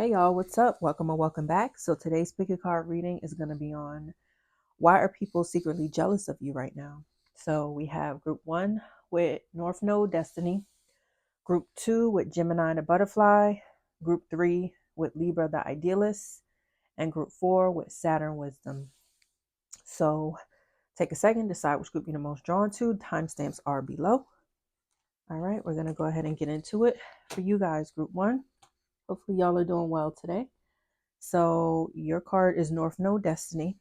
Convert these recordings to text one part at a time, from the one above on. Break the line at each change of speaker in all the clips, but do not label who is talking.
Hey y'all, what's up? Welcome or welcome back. So today's pick a card reading is going to be on why are people secretly jealous of you right now? So we have group 1 with North Node Destiny, group 2 with Gemini the Butterfly, group 3 with Libra the Idealist, and group 4 with Saturn Wisdom. So take a second, decide which group you're the most drawn to. Timestamps are below. All right, we're going to go ahead and get into it. For you guys, group 1, hopefully y'all are doing well today. So your card is North Node Destiny.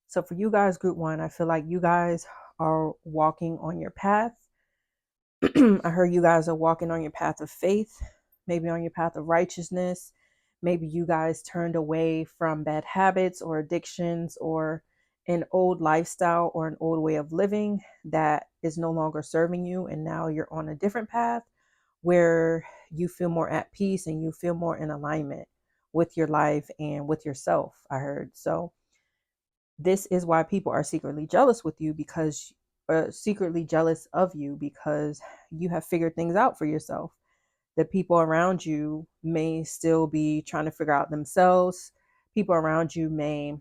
So for you guys, group 1, I feel like you guys are walking on your path. I heard you guys are walking on your path of faith, maybe on your path of righteousness. Maybe you guys turned away from bad habits or addictions or an old lifestyle or an old way of living that is no longer serving you. And now you're on a different path where you feel more at peace and you feel more in alignment with your life and with yourself, I heard. So this is why people are secretly jealous with you because secretly jealous of you because you have figured things out for yourself. The people around you may still be trying to figure out themselves. People around you may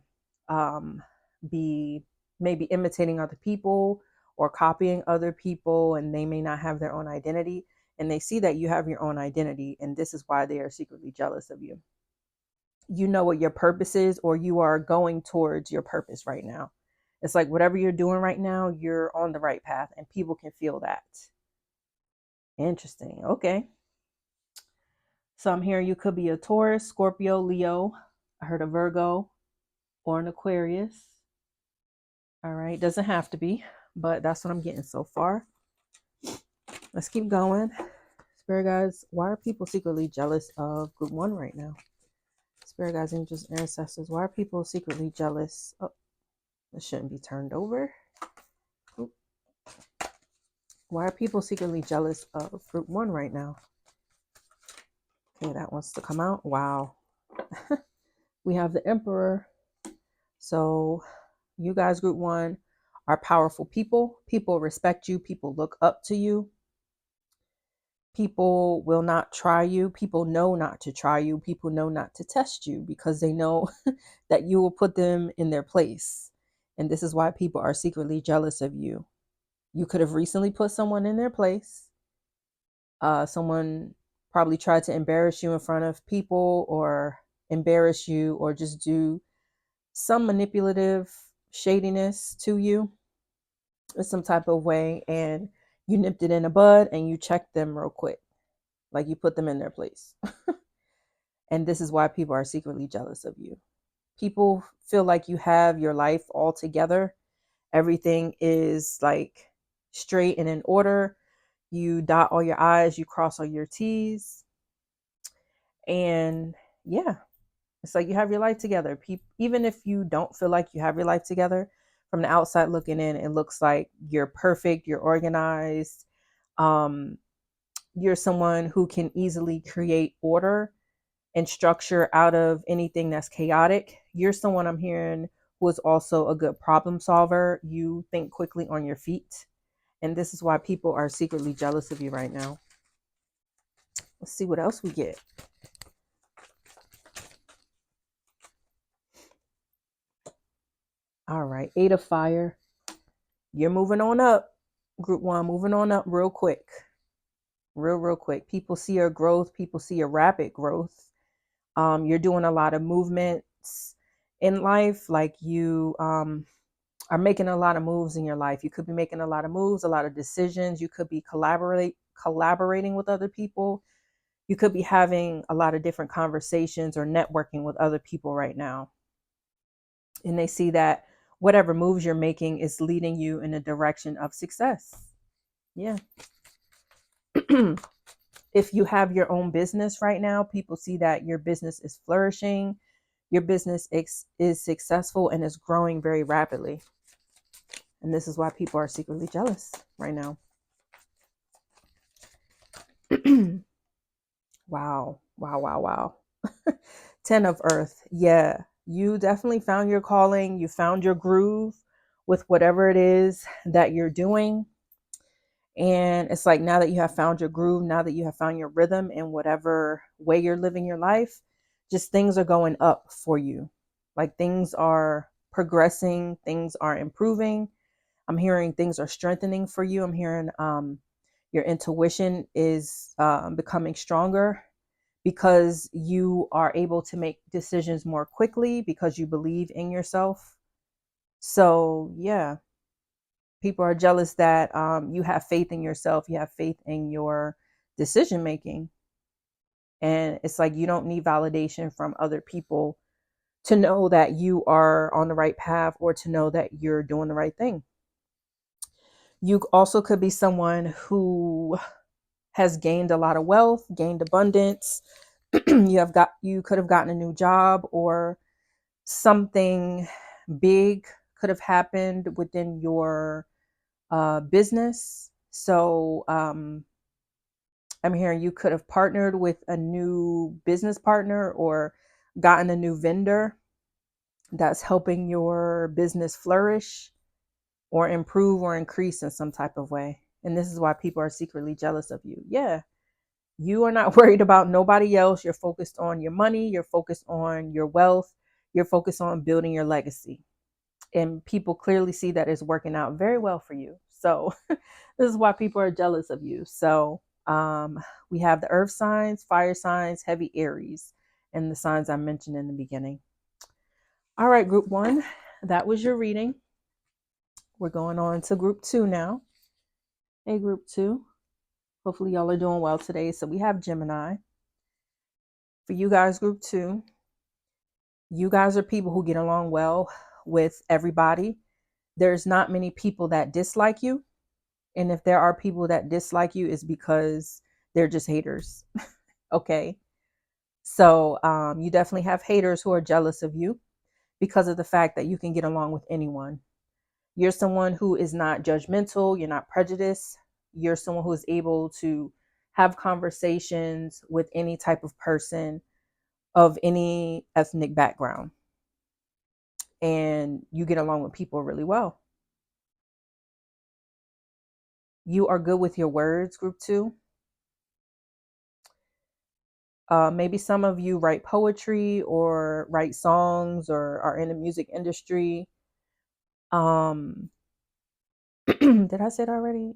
be maybe imitating other people or copying other people, and they may not have their own identity. And they see that you have your own identity, and this is why they are secretly jealous of you. You know what your purpose is, or you are going towards your purpose right now. It's like whatever you're doing right now, you're on the right path, and people can feel that. Interesting. Okay. So I'm hearing you could be a Taurus, Scorpio, Leo. I heard a Virgo or an Aquarius. All right. Doesn't have to be, but that's what I'm getting so far. Let's keep going. Spirit guides, why are people secretly jealous of group 1 right now? Spirit guides, angels, ancestors, why are people secretly jealous? Oh, this shouldn't be turned over. Oop. Why are people secretly jealous of group 1 right now? Okay, that wants to come out. Wow. We have the Emperor. So you guys, group 1, are powerful people. People respect you. People look up to you. People will not try you. People know not to try you. People know not to test you because they know that you will put them in their place. And this is why people are secretly jealous of you. You could have recently put someone in their place. Someone probably tried to embarrass you in front of people or embarrass you or just do some manipulative shadiness to you in some type of way, and you nipped it in the bud and you checked them real quick, like you put them in their place. And this is why people are secretly jealous of you. People feel like you have your life all together. Everything is like straight and in order. You dot all your I's, you cross all your T's. And yeah, it's like you have your life together. Even if you don't feel like you have your life together, from the outside looking in, it looks like you're perfect, you're organized. You're someone who can easily create order and structure out of anything that's chaotic. You're someone I'm hearing who is also a good problem solver. You think quickly on your feet. And this is why people are secretly jealous of you right now. Let's see what else we get. All right, 8 of Fire. You're moving on up, group 1, moving on up real quick. Real quick. People see your growth. People see your rapid growth. You're doing a lot of movements in life. Like you are making a lot of moves in your life. You could be making a lot of moves, a lot of decisions. You could be collaborating with other people. You could be having a lot of different conversations or networking with other people right now. And they see that whatever moves you're making is leading you in a direction of success. Yeah. If you have your own business right now, people see that your business is flourishing. Your business is successful and is growing very rapidly. And this is why people are secretly jealous right now. Wow. 10 of Earth. Yeah, you definitely found your calling. You found your groove with whatever it is that you're doing. And it's like, now that you have found your groove, now that you have found your rhythm in whatever way you're living your life, just things are going up for you. Like things are progressing, things are improving. I'm hearing things are strengthening for you. I'm hearing your intuition is becoming stronger because you are able to make decisions more quickly because you believe in yourself. So, yeah, people are jealous that you have faith in yourself, you have faith in your decision making. And it's like you don't need validation from other people to know that you are on the right path or to know that you're doing the right thing. You also could be someone who has gained a lot of wealth, gained abundance. You could have gotten a new job, or something big could have happened within your business. So I'm hearing you could have partnered with a new business partner or gotten a new vendor that's helping your business flourish or improve or increase in some type of way. And this is why people are secretly jealous of you. Yeah. You are not worried about nobody else. You're focused on your money. You're focused on your wealth. You're focused on building your legacy. And people clearly see that it's working out very well for you. So this is why people are jealous of you. So we have the earth signs, fire signs, heavy Aries, and the signs I mentioned in the beginning. All right, group 1, that was your reading. We're going on to group 2 now. Hey, group 2. Hopefully y'all are doing well today. So we have Gemini. For you guys, group 2, you guys are people who get along well with everybody. There's not many people that dislike you. And if there are people that dislike you, it's because they're just haters. Okay. So you definitely have haters who are jealous of you because of the fact that you can get along with anyone. You're someone who is not judgmental. You're not prejudiced. You're someone who is able to have conversations with any type of person of any ethnic background. And you get along with people really well. You are good with your words, group 2. Maybe some of you write poetry or write songs or are in the music industry. Did I say it already?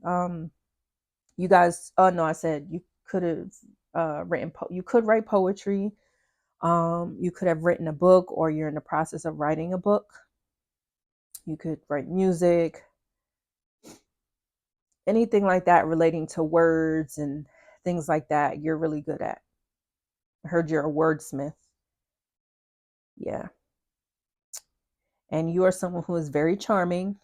You guys, no, I said you could have you could write poetry. You could have written a book, or you're in the process of writing a book. You could write music, anything like that relating to words and things like that. You're really good at. I heard you're a wordsmith. Yeah. And you are someone who is very charming.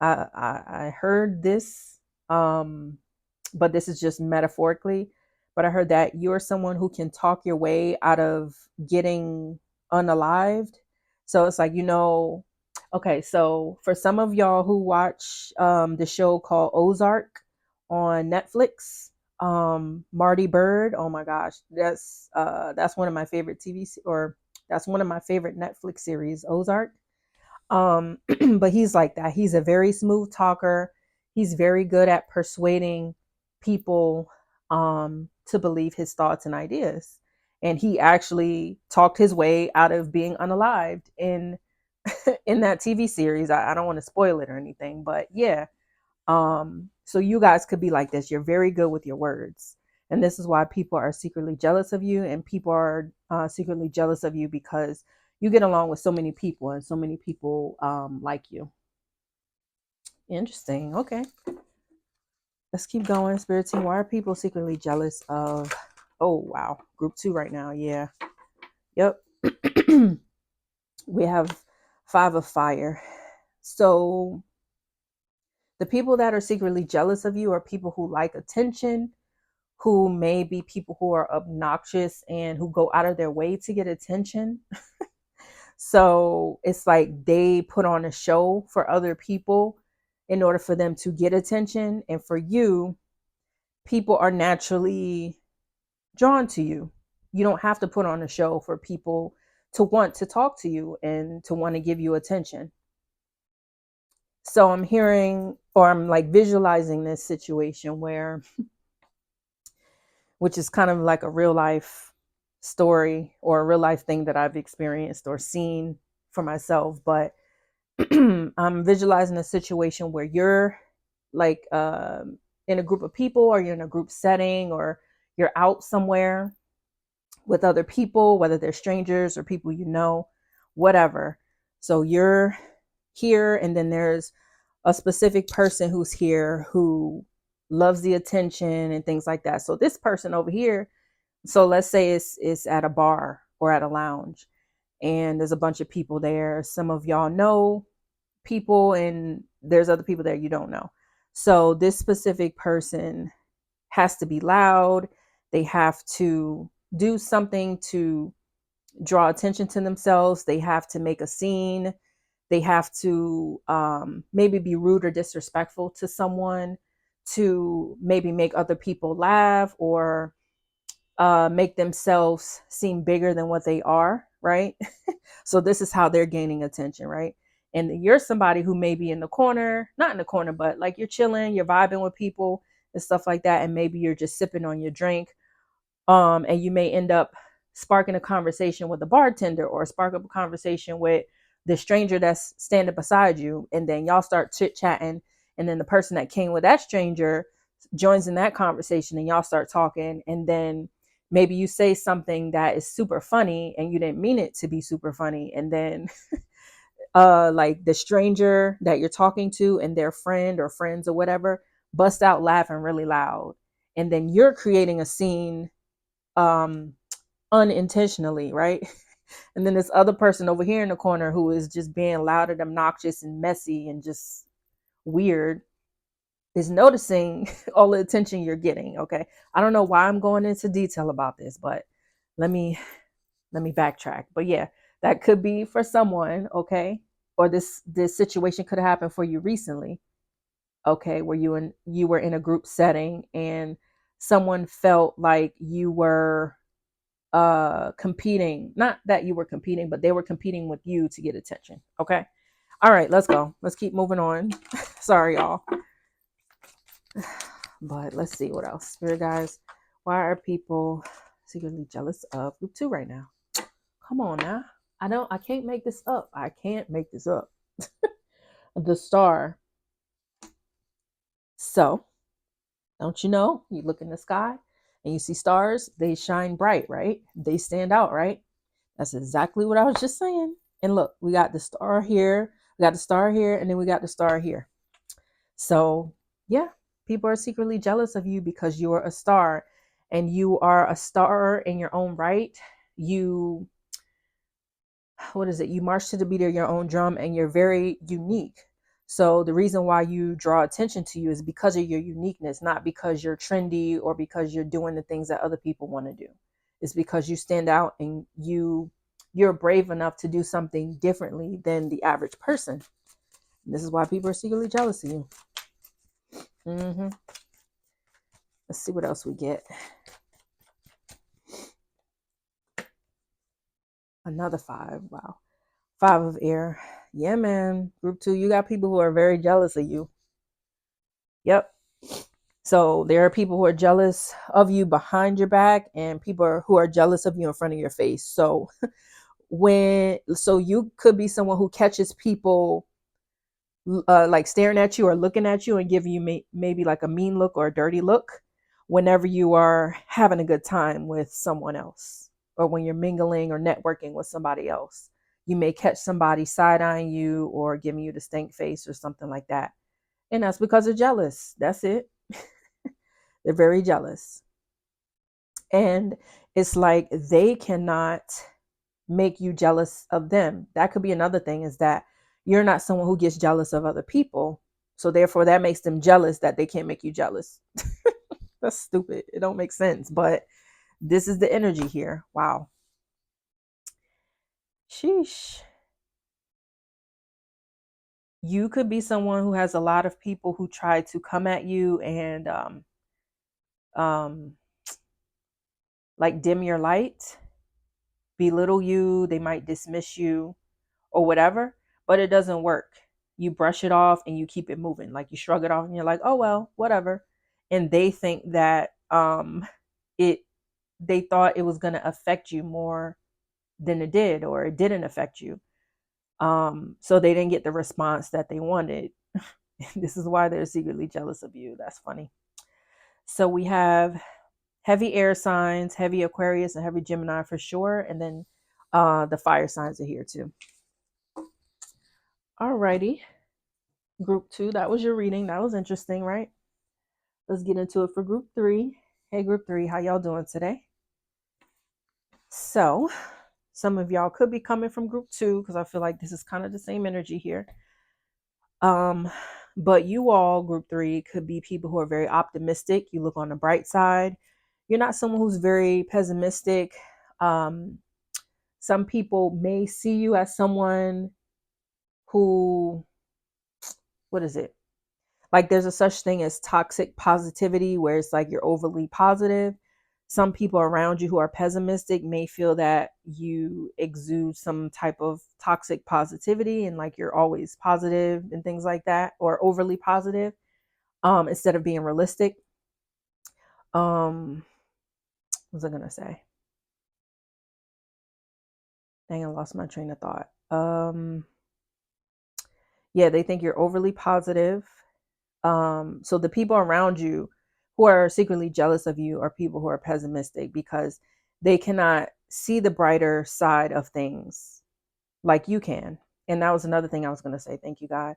I heard this, but this is just metaphorically. But I heard that you're someone who can talk your way out of getting unalived. So it's like, okay, so for some of y'all who watch the show called Ozark on Netflix, Marty Bird, oh my gosh, that's one of my favorite that's one of my favorite Netflix series, Ozark. But he's like that. He's a very smooth talker. He's very good at persuading people to believe his thoughts and ideas. And he actually talked his way out of being unalived in in that TV series. I don't want to spoil it or anything, but yeah. So you guys could be like this. You're very good with your words. And this is why people are secretly jealous of you, and people are secretly jealous of you because you get along with so many people and so many people like you. Interesting. Okay. Let's keep going. Spirit team, why are people secretly jealous of, oh, wow, group 2 right now. Yeah. Yep. We have 5 of fire. So the people that are secretly jealous of you are people who like attention, who may be people who are obnoxious and who go out of their way to get attention. So it's like they put on a show for other people in order for them to get attention. And for you, people are naturally drawn to you. You don't have to put on a show for people to want to talk to you and to want to give you attention. So I'm hearing, or I'm like visualizing this situation where, which is kind of like a real life story or a real life thing that I've experienced or seen for myself, but I'm visualizing a situation where you're like in a group of people, or you're in a group setting, or you're out somewhere with other people, whether they're strangers or people you know, whatever. So you're here, and then there's a specific person who's here who loves the attention and things like that. So this person over here, so let's say it's at a bar or at a lounge, and there's a bunch of people there. Some of y'all know people, and there's other people there you don't know. So this specific person has to be loud. They have to do something to draw attention to themselves. They have to make a scene. They have to maybe be rude or disrespectful to someone to maybe make other people laugh, or make themselves seem bigger than what they are, right? So this is how they're gaining attention, right? And you're somebody who may be in the corner, not in the corner, but like you're chilling, you're vibing with people and stuff like that. And maybe you're just sipping on your drink. And you may end up sparking a conversation with the bartender, or spark up a conversation with the stranger that's standing beside you. And then y'all start chit chatting. And then the person that came with that stranger joins in that conversation, and y'all start talking. And then maybe you say something that is super funny and you didn't mean it to be super funny. And then like the stranger that you're talking to and their friend or friends or whatever bust out laughing really loud. And then you're creating a scene unintentionally, right? And then this other person over here in the corner who is just being loud and obnoxious and messy and just weird is noticing all the attention you're getting. Okay. I don't know why I'm going into detail about this, but let me backtrack. But yeah, that could be for someone, okay? Or this situation could have happened for you recently, okay, where you were in a group setting, and someone felt like you were competing, not that you were competing, but they were competing with you to get attention. Okay. All right, let's go. Let's keep moving on. Sorry, y'all. But let's see what else. Spirit guys, why are people secretly jealous of group 2 right now? Come on now. I can't make this up. I can't make this up. The star. So, don't you know? You look in the sky and you see stars, they shine bright, right? They stand out, right? That's exactly what I was just saying. And look, we got the star here, we got the star here, and then we got the star here. So, yeah, people are secretly jealous of you because you're a star, and you are a star in your own right. You, what is it? You march to the beat of your own drum, and you're very unique. So the reason why you draw attention to you is because of your uniqueness, not because you're trendy or because you're doing the things that other people want to do. It's because you stand out, and you're brave enough to do something differently than the average person. And this is why people are secretly jealous of you. Let's see what else we get. Another 5. Wow. 5 of air. Yeah, man. Group 2, you got people who are very jealous of you. Yep. So there are people who are jealous of you behind your back, and people who are jealous of you in front of your face. So so you could be someone who catches people like staring at you or looking at you and giving you maybe like a mean look or a dirty look whenever you are having a good time with someone else, or when you're mingling or networking with somebody else. You may catch somebody side-eyeing you or giving you the stink face or something like that. And that's because they're jealous. That's it. They're very jealous. And it's like they cannot make you jealous of them. That could be another thing, is that you're not someone who gets jealous of other people. So therefore that makes them jealous that they can't make you jealous. That's stupid. It don't make sense, but this is the energy here. Wow. Sheesh. You could be someone who has a lot of people who try to come at you and like dim your light, belittle you, they might dismiss you or whatever, but it doesn't work. You brush it off and you keep it moving. Like you shrug it off and you're like, oh well, whatever. And they think that it they thought it was going to affect you more than it did, or it didn't affect you. So they didn't get the response that they wanted. This is why they're secretly jealous of you. That's funny. So we have heavy air signs, heavy Aquarius and heavy Gemini for sure. And then the fire signs are here too. Alrighty. Group 2, that was your reading. That was interesting, right? Let's get into it for group 3. Hey, group 3, how y'all doing today? So some of y'all could be coming from group 2 because I feel like this is kind of the same energy here. But you all, group 3, could be people who are very optimistic. You look on the bright side. You're not someone who's very pessimistic. Some people may see you as someone who, what is it? Like there's a such thing as toxic positivity, where it's like you're overly positive. Some people around you who are pessimistic may feel that you exude some type of toxic positivity and like you're always positive and things like that, or overly positive, instead of being realistic. What was I gonna say? Dang, I lost my train of thought. Yeah, they think you're overly positive. So the people around you who are secretly jealous of you are people who are pessimistic because they cannot see the brighter side of things like you can. And that was another thing I was going to say. Thank you, God.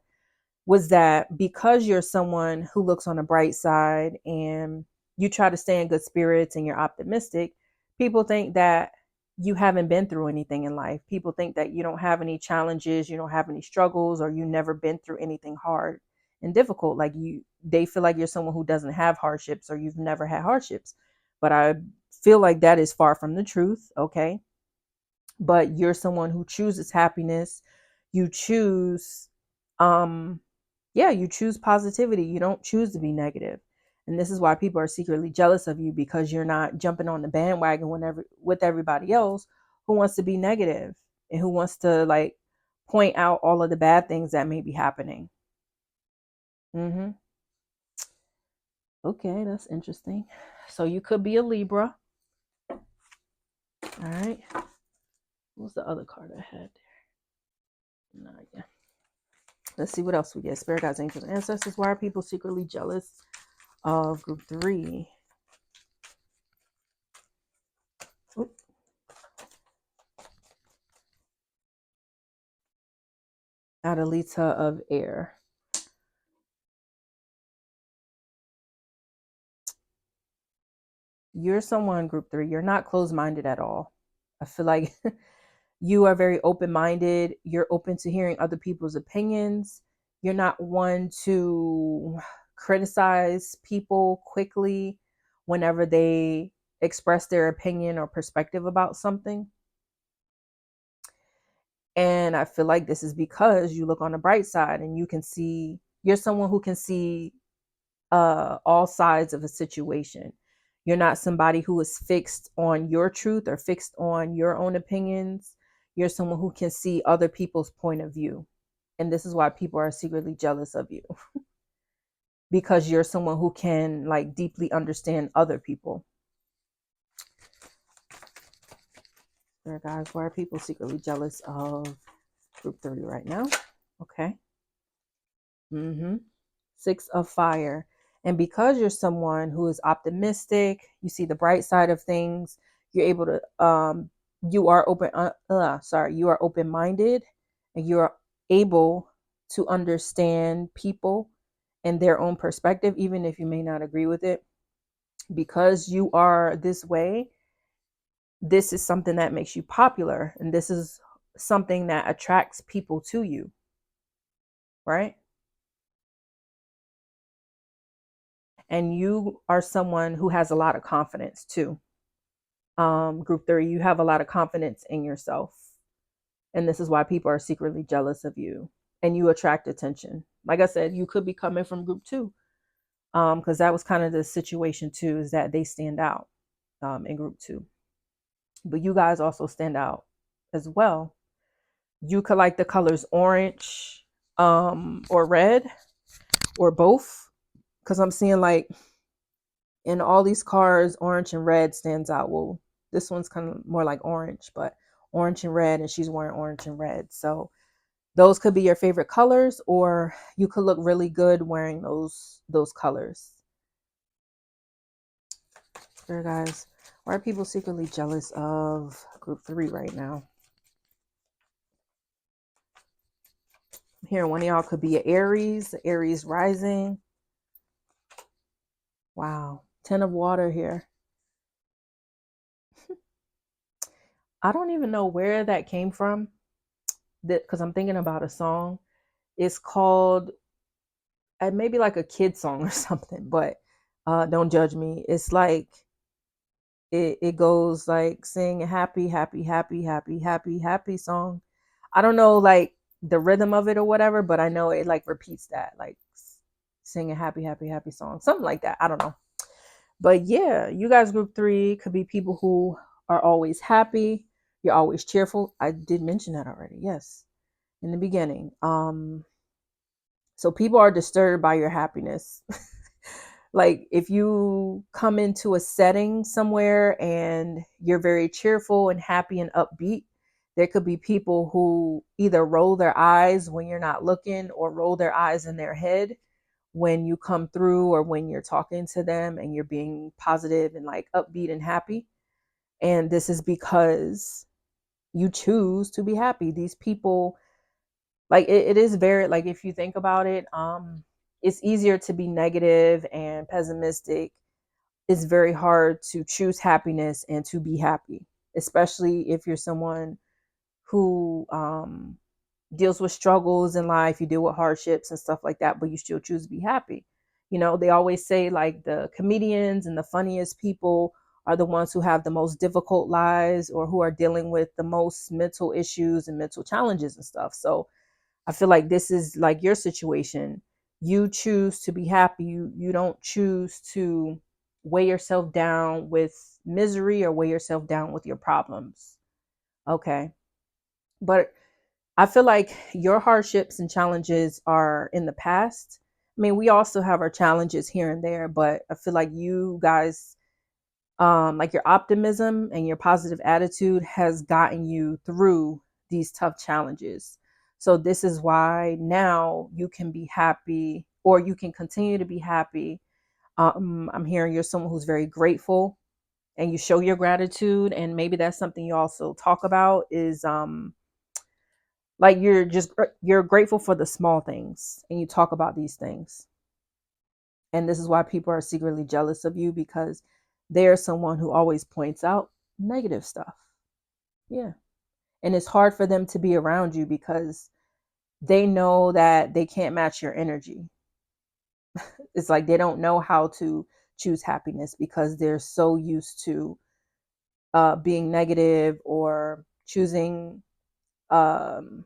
Was that because you're someone who looks on the bright side and you try to stay in good spirits and you're optimistic, people think that you haven't been through anything in life. People think that you don't have any challenges, you don't have any struggles, or you never been through anything hard and difficult. Like they feel like you're someone who doesn't have hardships, or you've never had hardships. But I feel like that is far from the truth. Okay. But you're someone who chooses happiness. You choose, you choose positivity. You don't choose to be negative. And this is why people are secretly jealous of you, because you're not jumping on the bandwagon with everybody else who wants to be negative and who wants to like point out all of the bad things that may be happening. Okay, that's interesting. So you could be a Libra. All right. What's the other card I had there? No, yeah. Let's see what else we get. Spirit guides, angels, ancestors. Why are people secretly jealous of group 3? Oop. Adelita of air. You're someone, group 3, you're not closed-minded at all. I feel like you are very open-minded. You're open to hearing other people's opinions. You're not one to criticize people quickly whenever they express their opinion or perspective about something. And I feel like this is because you look on the bright side and you're someone who can see all sides of a situation. You're not somebody who is fixed on your truth or fixed on your own opinions. You're someone who can see other people's point of view. And this is why people are secretly jealous of you. Because you're someone who can like deeply understand other people. There, guys, why are people secretly jealous of group 3 right now? Okay. 6 of fire. And because you're someone who is optimistic, you see the bright side of things, you're able to you are open-minded, and you are able to understand people and their own perspective, even if you may not agree with it. Because you are this way, this is something that makes you popular, and this is something that attracts people to you, right? And you are someone who has a lot of confidence too. Group 3, you have a lot of confidence in yourself. And this is why people are secretly jealous of you, and you attract attention. Like I said, you could be coming from group 2, because that was kind of the situation too, is that they stand out in group 2. But you guys also stand out as well. You could like the colors orange or red or both, because I'm seeing like In all these cards, orange and red stands out. Well, this one's kind of more like orange, but orange and red, and she's wearing orange and red. So those could be your favorite colors, or you could look really good wearing those colors. There, guys. Why are people secretly jealous of group 3 right now? Here, one of y'all could be an Aries rising. Wow. 10 of water here. I don't even know where that came from, because I'm thinking about a song. It's called, maybe like a kid song or something, but don't judge me. It's like, it goes like, sing a happy, happy, happy, happy, happy, happy song. I don't know like the rhythm of it or whatever, but I know it like repeats that, like sing a happy, happy, happy song, something like that. I don't know. But yeah, you guys, group 3 could be people who are always happy. You're always cheerful. I did mention that already. Yes, in the beginning. So people are disturbed by your happiness. Like if you come into a setting somewhere and you're very cheerful and happy and upbeat, there could be people who either roll their eyes when you're not looking, or roll their eyes in their head when you come through, or when you're talking to them and you're being positive and like upbeat and happy. And this is because you choose to be happy. These people, like it is very, like if you think about it, it's easier to be negative and pessimistic. It's very hard to choose happiness and to be happy, especially if you're someone who deals with struggles in life, you deal with hardships and stuff like that, but you still choose to be happy. You know, they always say like the comedians and the funniest people are the ones who have the most difficult lives, or who are dealing with the most mental issues and mental challenges and stuff. So I feel like this is like your situation. You choose to be happy. You don't choose to weigh yourself down with misery or weigh yourself down with your problems. Okay. But I feel like your hardships and challenges are in the past. I mean, we also have our challenges here and there, but I feel like you guys, like your optimism and your positive attitude has gotten you through these tough challenges. So this is why now you can be happy, or you can continue to be happy. I'm hearing you're someone who's very grateful, and you show your gratitude, and maybe that's something you also talk about is like you're grateful for the small things, and you talk about these things. And this is why people are secretly jealous of you, because they're someone who always points out negative stuff. Yeah. And it's hard for them to be around you because they know that they can't match your energy. It's like they don't know how to choose happiness because they're so used to being negative, or choosing um,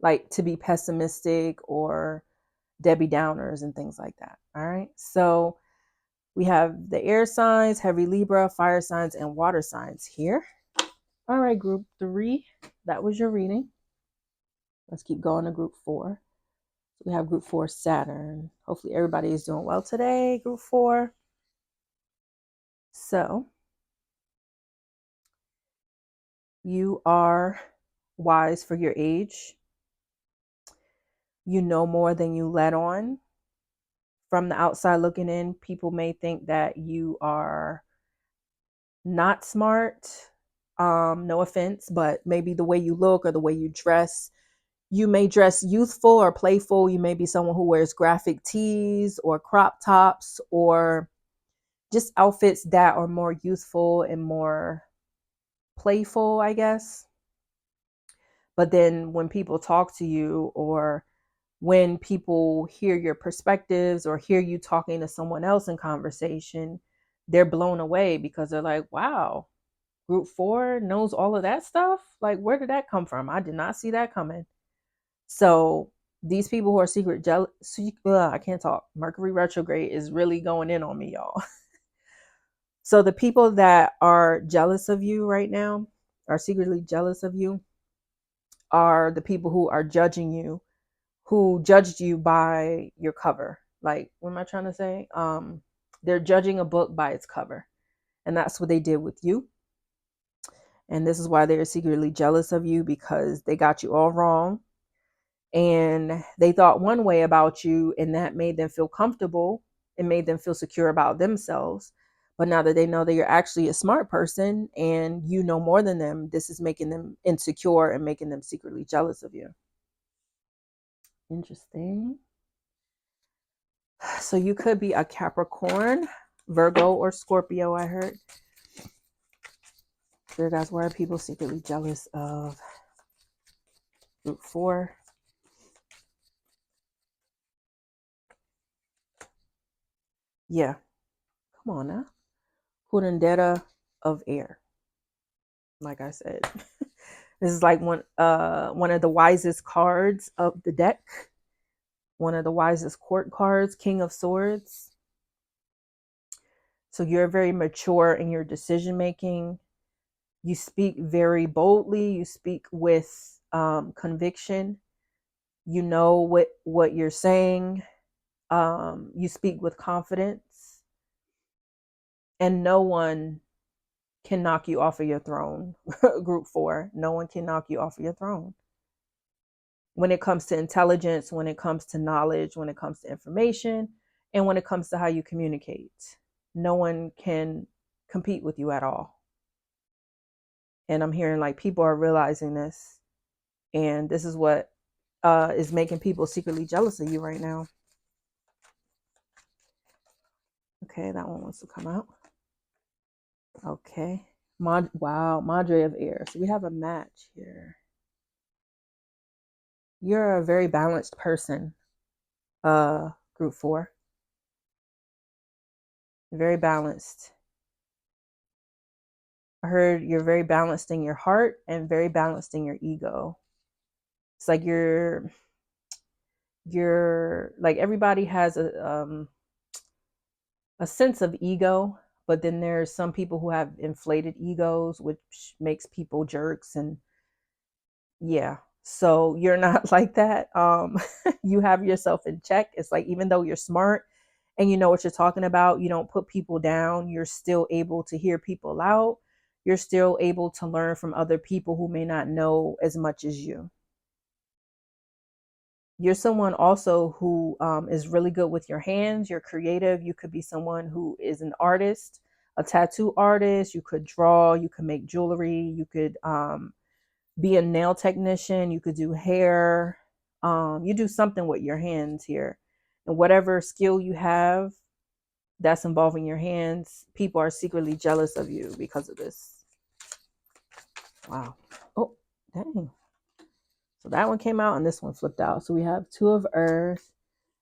like to be pessimistic, or Debbie Downers and things like that. All right. So we have the air signs, heavy Libra, fire signs, and water signs here. All right, group 3. That was your reading. Let's keep going to group 4. We have group 4, Saturn. Hopefully everybody is doing well today, group 4. So you are wise for your age. You know more than you let on. From the outside looking in, people may think that you are not smart. No offense, but maybe the way you look or the way you dress, you may dress youthful or playful. You may be someone who wears graphic tees or crop tops, or just outfits that are more youthful and more playful, I guess. But then when people talk to you, or when people hear your perspectives or hear you talking to someone else in conversation, they're blown away because they're like, wow, group 4 knows all of that stuff. Like, where did that come from? I did not see that coming. So these people who are secret jealous, I can't talk. Mercury retrograde is really going in on me, y'all. So the people that are jealous of you right now, are secretly jealous of you, are the people who are judging you, who judged you by your cover. Like, what am I trying to say? They're judging a book by its cover. And that's what they did with you. And this is why they're secretly jealous of you, because they got you all wrong. And they thought one way about you, and that made them feel comfortable. It made them feel secure about themselves. But now that they know that you're actually a smart person and you know more than them, this is making them insecure and making them secretly jealous of you. Interesting. So you could be a Capricorn, Virgo, or Scorpio, I heard. There, guys, why are people secretly jealous of Group 4? Yeah. Come on now. Curandera of air. Like I said. This is like one of the wisest cards of the deck. One of the wisest court cards, King of Swords. So you're very mature in your decision making. You speak very boldly. You speak with conviction. You know what you're saying. You speak with confidence. And no one can knock you off of your throne. Group 4. No one can knock you off of your throne. When it comes to intelligence, when it comes to knowledge, when it comes to information, and when it comes to how you communicate, no one can compete with you at all. And I'm hearing like people are realizing this, and this is what is making people secretly jealous of you right now. Okay, that one wants to come out. Okay. Wow, Madre of Air. So we have a match here. You're a very balanced person, Group 4. Very balanced. I heard you're very balanced in your heart and very balanced in your ego. It's like you're like, everybody has a sense of ego, but then there's some people who have inflated egos, which makes people jerks. And yeah, so you're not like that. You have yourself in check. It's like, even though you're smart and you know what you're talking about, you don't put people down. You're still able to hear people out. You're still able to learn from other people who may not know as much as you. You're someone also who is really good with your hands. You're creative. You could be someone who is an artist, a tattoo artist. You could draw. You could make jewelry. You could be a nail technician. You could do hair. You do something with your hands here. And whatever skill you have that's involving your hands, people are secretly jealous of you because of this. Wow. Oh, dang. So that one came out and this one flipped out. So we have Two of Earth,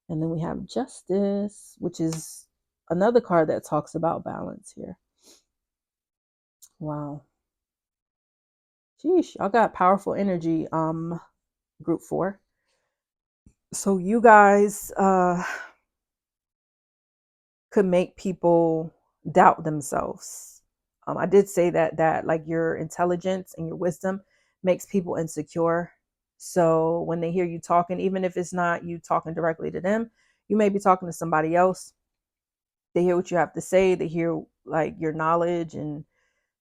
and then we have Justice, which is another card that talks about balance here. Wow. Sheesh, y'all got powerful energy, Group 4. So you guys could make people doubt themselves. I did say that like your intelligence and your wisdom makes people insecure. So when they hear you talking, even if it's not you talking directly to them, you may be talking to somebody else. They hear what you have to say. They hear like your knowledge and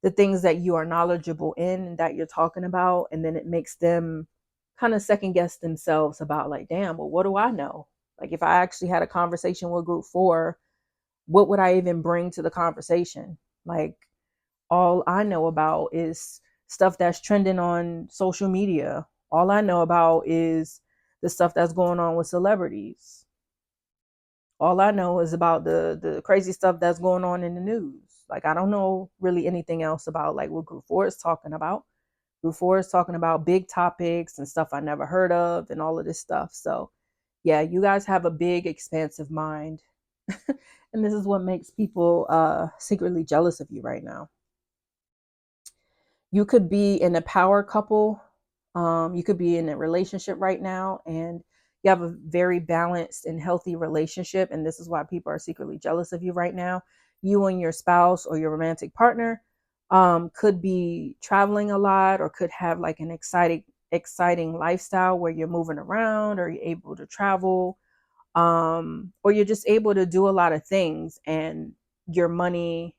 the things that you are knowledgeable in and that you're talking about. And then it makes them kind of second guess themselves about like, damn, well, what do I know? Like, if I actually had a conversation with Group 4, what would I even bring to the conversation? Like, all I know about is stuff that's trending on social media. All I know about is the stuff that's going on with celebrities. All I know is about the crazy stuff that's going on in the news. Like, I don't know really anything else about like what Group 4 is talking about. Group 4 is talking about big topics and stuff I never heard of and all of this stuff. So yeah, you guys have a big, expansive mind. And this is what makes people secretly jealous of you right now. You could be in a power couple. You could be in a relationship right now, and you have a very balanced and healthy relationship. And this is why people are secretly jealous of you right now. You and your spouse or your romantic partner could be traveling a lot, or could have like an exciting lifestyle where you're moving around or you're able to travel. or you're just able to do a lot of things and your money,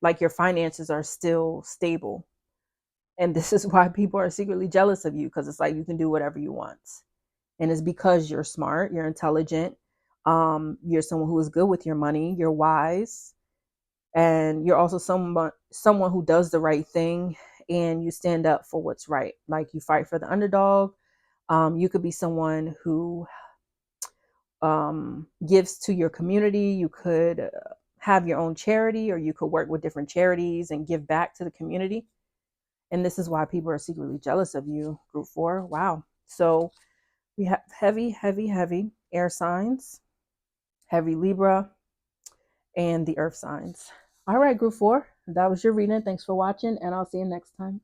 like your finances, are still stable. And this is why people are secretly jealous of you, because it's like you can do whatever you want. And it's because you're smart, you're intelligent, you're someone who is good with your money, you're wise, and you're also someone who does the right thing, and you stand up for what's right. Like you fight for the underdog. You could be someone who gives to your community. You could have your own charity, or you could work with different charities and give back to the community. And this is why people are secretly jealous of you, group 4. Wow. So we have heavy, heavy, heavy air signs, heavy Libra, and the earth signs. All right, group 4. That was your reading. Thanks for watching, and I'll see you next time.